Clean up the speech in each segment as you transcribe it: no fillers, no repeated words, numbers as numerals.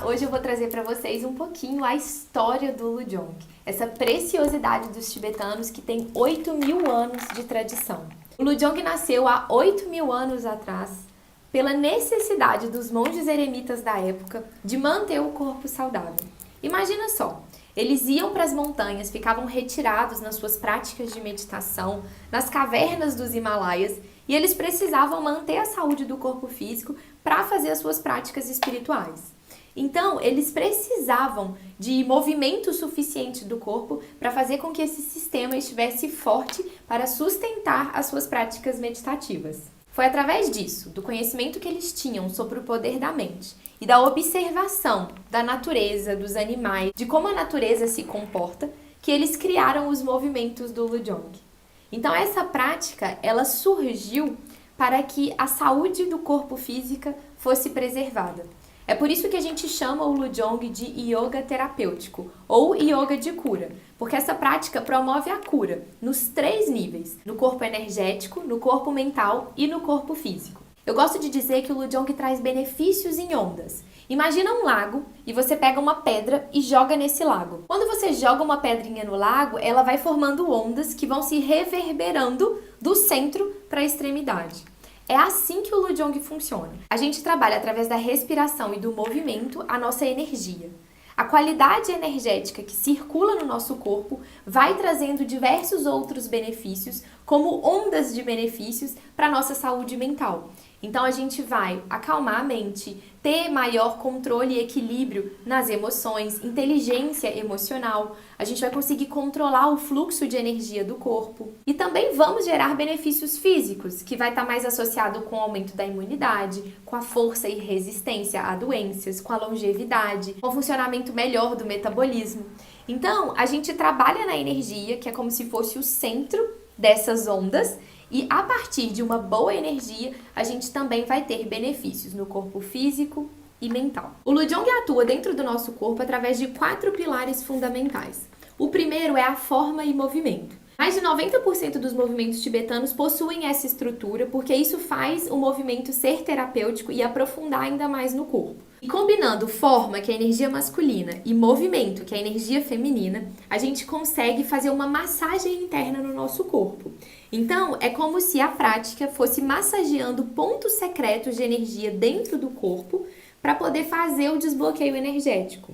Hoje eu vou trazer para vocês um pouquinho a história do Lujong, essa preciosidade dos tibetanos que tem 8.000 anos de tradição. O Lujong nasceu há 8.000 anos atrás pela necessidade dos monges eremitas da época de manter o corpo saudável. Imagina só, eles iam para as montanhas, ficavam retirados nas suas práticas de meditação, nas cavernas dos Himalaias, e eles precisavam manter a saúde do corpo físico para fazer as suas práticas espirituais. Então, eles precisavam de movimento suficiente do corpo para fazer com que esse sistema estivesse forte para sustentar as suas práticas meditativas. Foi através disso, do conhecimento que eles tinham sobre o poder da mente e da observação da natureza, dos animais, de como a natureza se comporta, que eles criaram os movimentos do Lujong. Então, essa prática, ela surgiu para que a saúde do corpo física fosse preservada. É por isso que a gente chama o Lujong de yoga terapêutico ou yoga de cura, porque essa prática promove a cura nos 3 níveis, no corpo energético, no corpo mental e no corpo físico. Eu gosto de dizer que o Lujong traz benefícios em ondas. Imagina um lago e você pega uma pedra e joga nesse lago. Quando você joga uma pedrinha no lago, ela vai formando ondas que vão se reverberando do centro para a extremidade. É assim que o Lujong funciona. A gente trabalha através da respiração e do movimento a nossa energia. A qualidade energética que circula no nosso corpo vai trazendo diversos outros benefícios, como ondas de benefícios para a nossa saúde mental. Então a gente vai acalmar a mente, ter maior controle e equilíbrio nas emoções, inteligência emocional, a gente vai conseguir controlar o fluxo de energia do corpo e também vamos gerar benefícios físicos, que vai estar mais associado com o aumento da imunidade, com a força e resistência a doenças, com a longevidade, com o funcionamento melhor do metabolismo. Então a gente trabalha na energia, que é como se fosse o centro dessas ondas, e a partir de uma boa energia, a gente também vai ter benefícios no corpo físico e mental. O Lujong atua dentro do nosso corpo através de 4 pilares fundamentais. O primeiro é a forma e movimento. Mais de 90% dos movimentos tibetanos possuem essa estrutura, porque isso faz o movimento ser terapêutico e aprofundar ainda mais no corpo. E combinando forma, que é a energia masculina, e movimento, que é a energia feminina, a gente consegue fazer uma massagem interna no nosso corpo. Então, é como se a prática fosse massageando pontos secretos de energia dentro do corpo para poder fazer o desbloqueio energético.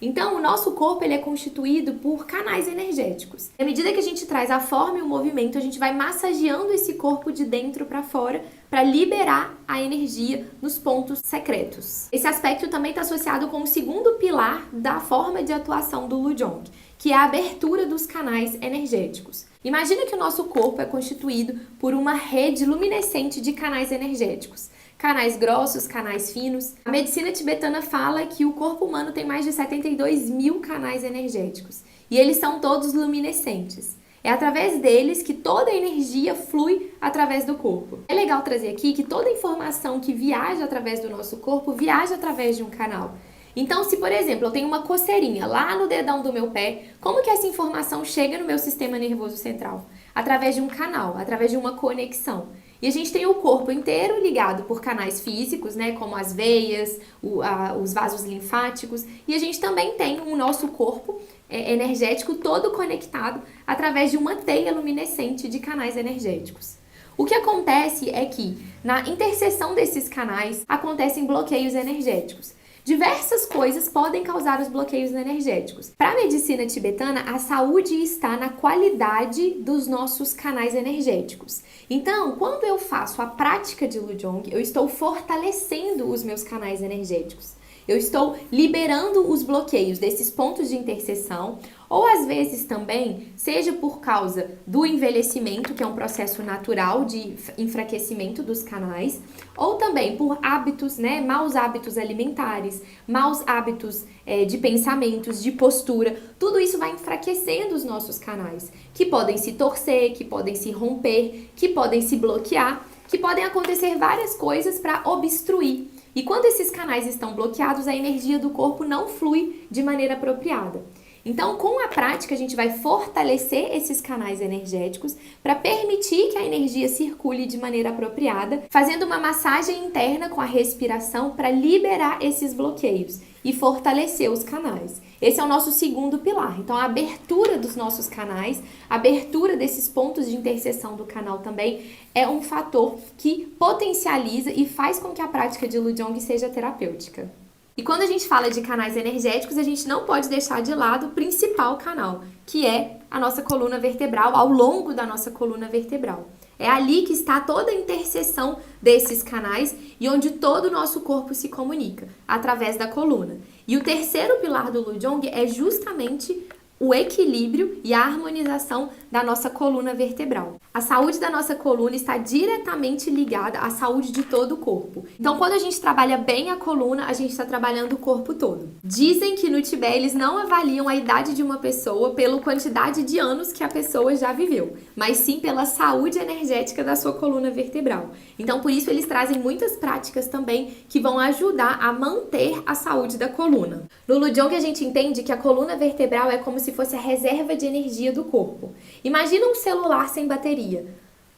Então, o nosso corpo ele é constituído por canais energéticos. À medida que a gente traz a forma e o movimento, a gente vai massageando esse corpo de dentro para fora para liberar a energia nos pontos secretos. Esse aspecto também está associado com o segundo pilar da forma de atuação do Lujong, que é a abertura dos canais energéticos. Imagina que o nosso corpo é constituído por uma rede luminescente de canais energéticos. Canais grossos, canais finos. A medicina tibetana fala que o corpo humano tem mais de 72.000 canais energéticos e eles são todos luminescentes. É através deles que toda a energia flui através do corpo. É legal trazer aqui que toda informação que viaja através do nosso corpo viaja através de um canal. Então, se por exemplo eu tenho uma coceirinha lá no dedão do meu pé, como que essa informação chega no meu sistema nervoso central? Através de um canal, através de uma conexão. E a gente tem o corpo inteiro ligado por canais físicos, né, como as veias, os vasos linfáticos, e a gente também tem o nosso corpo energético todo conectado através de uma teia luminescente de canais energéticos. O que acontece é que na interseção desses canais acontecem bloqueios energéticos. Diversas coisas podem causar os bloqueios energéticos. Para a medicina tibetana, a saúde está na qualidade dos nossos canais energéticos. Então, quando eu faço a prática de Lujong, eu estou fortalecendo os meus canais energéticos. Eu estou liberando os bloqueios desses pontos de interseção, ou às vezes também, seja por causa do envelhecimento, que é um processo natural de enfraquecimento dos canais, ou também por hábitos, né, maus hábitos alimentares, maus hábitos de pensamentos, de postura, tudo isso vai enfraquecendo os nossos canais, que podem se torcer, que podem se romper, que podem se bloquear, que podem acontecer várias coisas para obstruir. E quando esses canais estão bloqueados, a energia do corpo não flui de maneira apropriada. Então, com a prática, a gente vai fortalecer esses canais energéticos para permitir que a energia circule de maneira apropriada, fazendo uma massagem interna com a respiração para liberar esses bloqueios e fortalecer os canais. Esse é o nosso segundo pilar. Então, a abertura dos nossos canais, a abertura desses pontos de interseção do canal também é um fator que potencializa e faz com que a prática de Lujong seja terapêutica. E quando a gente fala de canais energéticos, a gente não pode deixar de lado o principal canal, que é a nossa coluna vertebral, ao longo da nossa coluna vertebral. É ali que está toda a interseção desses canais e onde todo o nosso corpo se comunica, através da coluna. E o terceiro pilar do Lujong é justamente o equilíbrio e a harmonização da nossa coluna vertebral. A saúde da nossa coluna está diretamente ligada à saúde de todo o corpo. Então, quando a gente trabalha bem a coluna, a gente está trabalhando o corpo todo. Dizem que no Tibete eles não avaliam a idade de uma pessoa pela quantidade de anos que a pessoa já viveu, mas sim pela saúde energética da sua coluna vertebral. Então, por isso eles trazem muitas práticas também que vão ajudar a manter a saúde da coluna. No Lujong a gente entende que a coluna vertebral é como se fosse a reserva de energia do corpo. Imagina um celular sem bateria.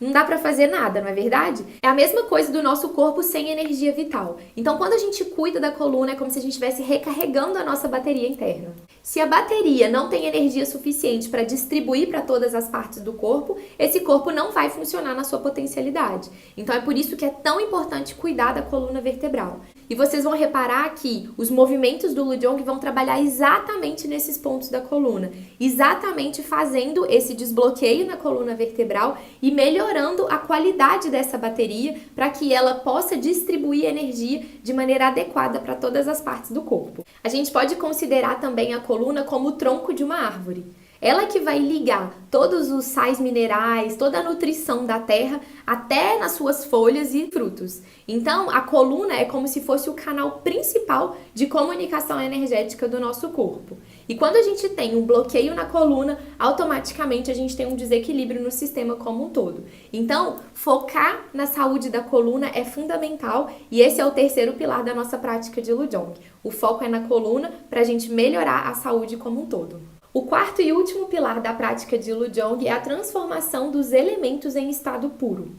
Não dá pra fazer nada, não é verdade? É a mesma coisa do nosso corpo sem energia vital. Então, quando a gente cuida da coluna, é como se a gente estivesse recarregando a nossa bateria interna. Se a bateria não tem energia suficiente para distribuir para todas as partes do corpo, esse corpo não vai funcionar na sua potencialidade. Então, é por isso que é tão importante cuidar da coluna vertebral. E vocês vão reparar que os movimentos do Lujong vão trabalhar exatamente nesses pontos da coluna, exatamente fazendo esse desbloqueio na coluna vertebral e melhorando a qualidade dessa bateria para que ela possa distribuir energia de maneira adequada para todas as partes do corpo. A gente pode considerar também a coluna como o tronco de uma árvore. Ela que vai ligar todos os sais minerais, toda a nutrição da terra até nas suas folhas e frutos. Então, a coluna é como se fosse o canal principal de comunicação energética do nosso corpo. E quando a gente tem um bloqueio na coluna, automaticamente a gente tem um desequilíbrio no sistema como um todo. Então, focar na saúde da coluna é fundamental e esse é o terceiro pilar da nossa prática de Lujong. O foco é na coluna para a gente melhorar a saúde como um todo. O quarto e último pilar da prática de Lujong é a transformação dos elementos em estado puro.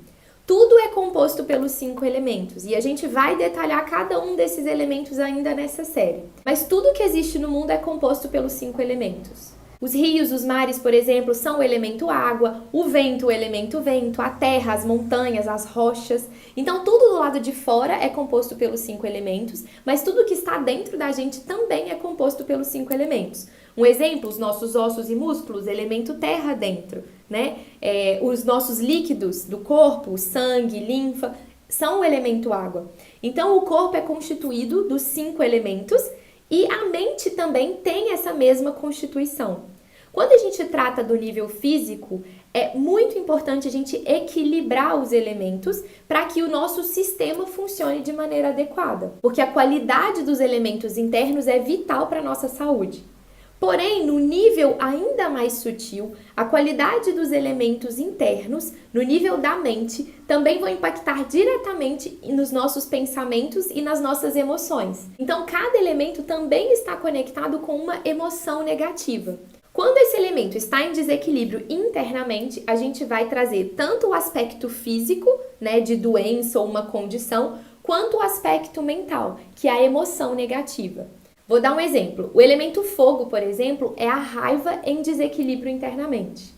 Tudo é composto pelos 5 elementos e a gente vai detalhar cada um desses elementos ainda nessa série. Mas tudo que existe no mundo é composto pelos 5 elementos. Os rios, os mares, por exemplo, são o elemento água, o vento, o elemento vento, a terra, as montanhas, as rochas. Então, tudo do lado de fora é composto pelos 5 elementos, mas tudo que está dentro da gente também é composto pelos 5 elementos. Um exemplo, os nossos ossos e músculos, elemento terra dentro, né? Os nossos líquidos do corpo, sangue, linfa, são o elemento água. Então, o corpo é constituído dos 5 elementos e a mente também tem essa mesma constituição. Quando a gente trata do nível físico, é muito importante a gente equilibrar os elementos para que o nosso sistema funcione de maneira adequada, porque a qualidade dos elementos internos é vital para a nossa saúde. Porém, no nível ainda mais sutil, a qualidade dos elementos internos, no nível da mente, também vão impactar diretamente nos nossos pensamentos e nas nossas emoções. Então, cada elemento também está conectado com uma emoção negativa. Quando esse elemento está em desequilíbrio internamente, a gente vai trazer tanto o aspecto físico, né, de doença ou uma condição, quanto o aspecto mental, que é a emoção negativa. Vou dar um exemplo. O elemento fogo, por exemplo, é a raiva em desequilíbrio internamente.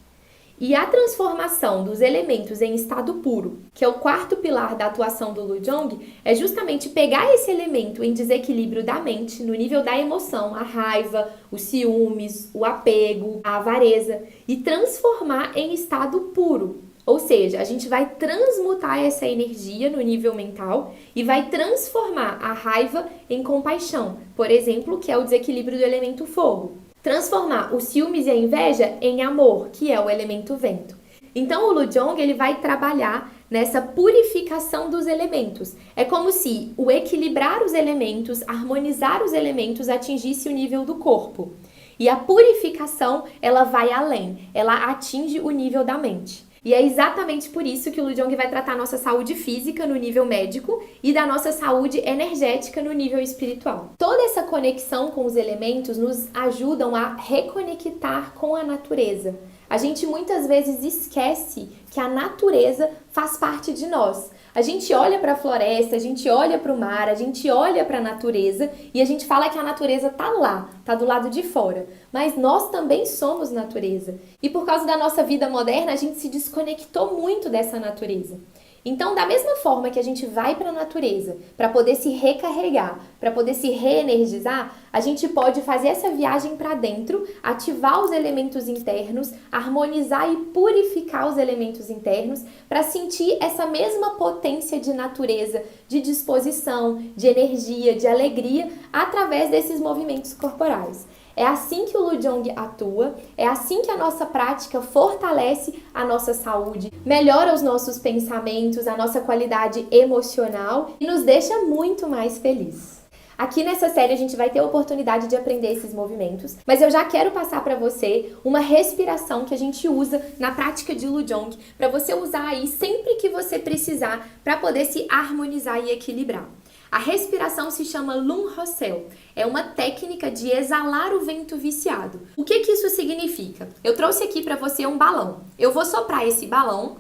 E a transformação dos elementos em estado puro, que é o quarto pilar da atuação do Lujong, é justamente pegar esse elemento em desequilíbrio da mente, no nível da emoção, a raiva, os ciúmes, o apego, a avareza, e transformar em estado puro. Ou seja, a gente vai transmutar essa energia no nível mental e vai transformar a raiva em compaixão, por exemplo, que é o desequilíbrio do elemento fogo. Transformar os ciúmes e a inveja em amor, que é o elemento vento. Então o Lujong ele vai trabalhar nessa purificação dos elementos. É como se o equilibrar os elementos, harmonizar os elementos atingisse o nível do corpo. E a purificação, ela vai além, ela atinge o nível da mente. E é exatamente por isso que o Lujong vai tratar a nossa saúde física no nível médico e da nossa saúde energética no nível espiritual. Toda essa conexão com os elementos nos ajudam a reconectar com a natureza, A gente muitas vezes esquece que a natureza faz parte de nós. A gente olha para a floresta, a gente olha para o mar, a gente olha para a natureza e a gente fala que a natureza tá lá, tá do lado de fora. Mas nós também somos natureza. E por causa da nossa vida moderna, a gente se desconectou muito dessa natureza. Então, da mesma forma que a gente vai para a natureza para poder se recarregar, para poder se reenergizar, a gente pode fazer essa viagem para dentro, ativar os elementos internos, harmonizar e purificar os elementos internos para sentir essa mesma potência de natureza, de disposição, de energia, de alegria através desses movimentos corporais. É assim que o Lujong atua, é assim que a nossa prática fortalece a nossa saúde, melhora os nossos pensamentos, a nossa qualidade emocional e nos deixa muito mais felizes. Aqui nessa série a gente vai ter a oportunidade de aprender esses movimentos, mas eu já quero passar para você uma respiração que a gente usa na prática de Lujong, para você usar aí sempre que você precisar para poder se harmonizar e equilibrar. A respiração se chama Lung Hosel. É uma técnica de exalar o vento viciado. O que isso significa? Eu trouxe aqui para você um balão. Eu vou soprar esse balão.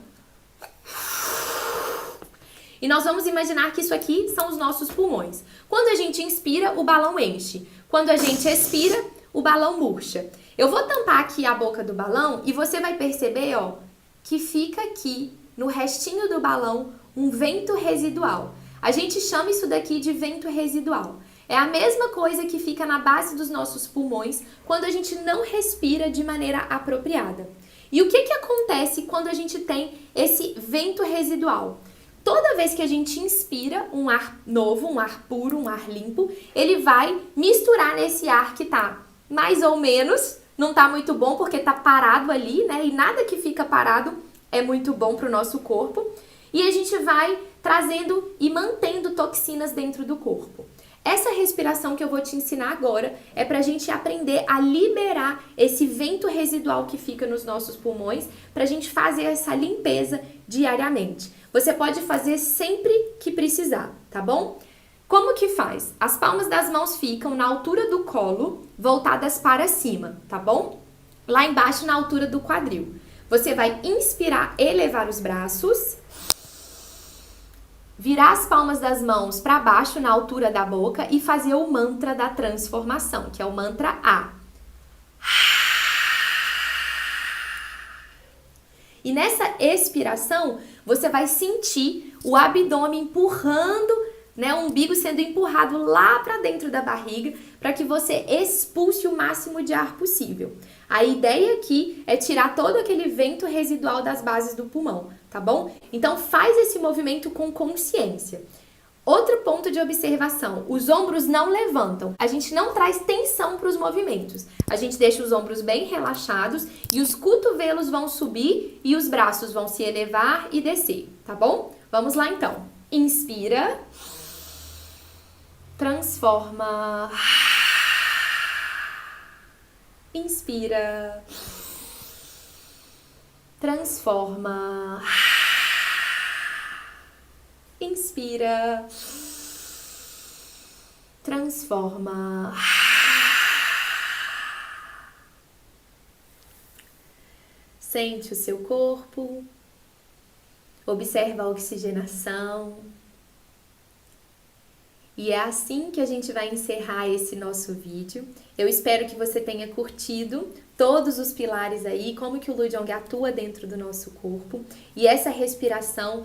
E nós vamos imaginar que isso aqui são os nossos pulmões. Quando a gente inspira, o balão enche. Quando a gente expira, o balão murcha. Eu vou tampar aqui a boca do balão e você vai perceber, ó, que fica aqui, no restinho do balão, um vento residual. A gente chama isso daqui de vento residual. É a mesma coisa que fica na base dos nossos pulmões quando a gente não respira de maneira apropriada. E o que acontece quando a gente tem esse vento residual? Toda vez que a gente inspira um ar novo, um ar puro, um ar limpo, ele vai misturar nesse ar que tá mais ou menos, não tá muito bom porque tá parado ali, né? E nada que fica parado é muito bom pro nosso corpo. E a gente vai trazendo e mantendo toxinas dentro do corpo. Essa respiração que eu vou te ensinar agora é para a gente aprender a liberar esse vento residual que fica nos nossos pulmões, para a gente fazer essa limpeza diariamente. Você pode fazer sempre que precisar, tá bom? Como que faz? As palmas das mãos ficam na altura do colo, voltadas para cima, tá bom? Lá embaixo, na altura do quadril. Você vai inspirar, elevar os braços, virar as palmas das mãos para baixo na altura da boca e fazer o mantra da transformação, que é o mantra A. E nessa expiração, você vai sentir o abdômen empurrando, né, o umbigo sendo empurrado lá para dentro da barriga, para que você expulse o máximo de ar possível. A ideia aqui é tirar todo aquele vento residual das bases do pulmão, tá bom? Então faz esse movimento com consciência. Outro ponto de observação, os ombros não levantam. A gente não traz tensão para os movimentos. A gente deixa os ombros bem relaxados e os cotovelos vão subir e os braços vão se elevar e descer, tá bom? Vamos lá então. Inspira. Transforma. Inspira. Transforma. Inspira. Transforma. Sente o seu corpo. Observa a oxigenação. E é assim que a gente vai encerrar esse nosso vídeo. Eu espero que você tenha curtido todos os pilares aí, como que o Lujong atua dentro do nosso corpo. E essa respiração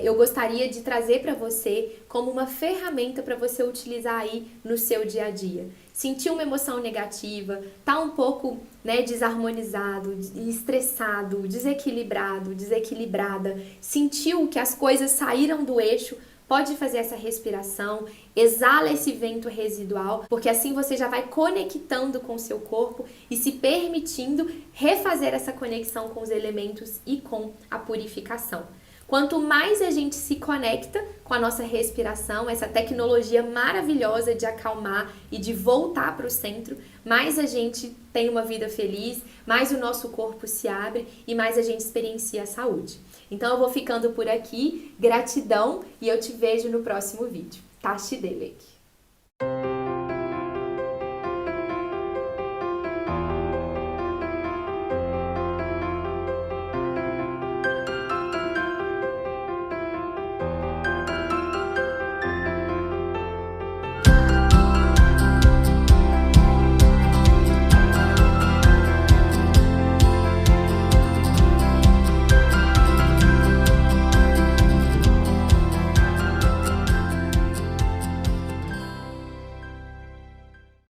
eu gostaria de trazer para você como uma ferramenta para você utilizar aí no seu dia a dia. Sentiu uma emoção negativa, tá um pouco, né, desarmonizado, estressado, desequilibrado, desequilibrada, sentiu que as coisas saíram do eixo, pode fazer essa respiração, exala esse vento residual, porque assim você já vai conectando com o seu corpo e se permitindo refazer essa conexão com os elementos e com a purificação. Quanto mais a gente se conecta com a nossa respiração, essa tecnologia maravilhosa de acalmar e de voltar para o centro, mais a gente tem uma vida feliz, mais o nosso corpo se abre e mais a gente experiencia a saúde. Então eu vou ficando por aqui, gratidão e eu te vejo no próximo vídeo. Tashi Delek.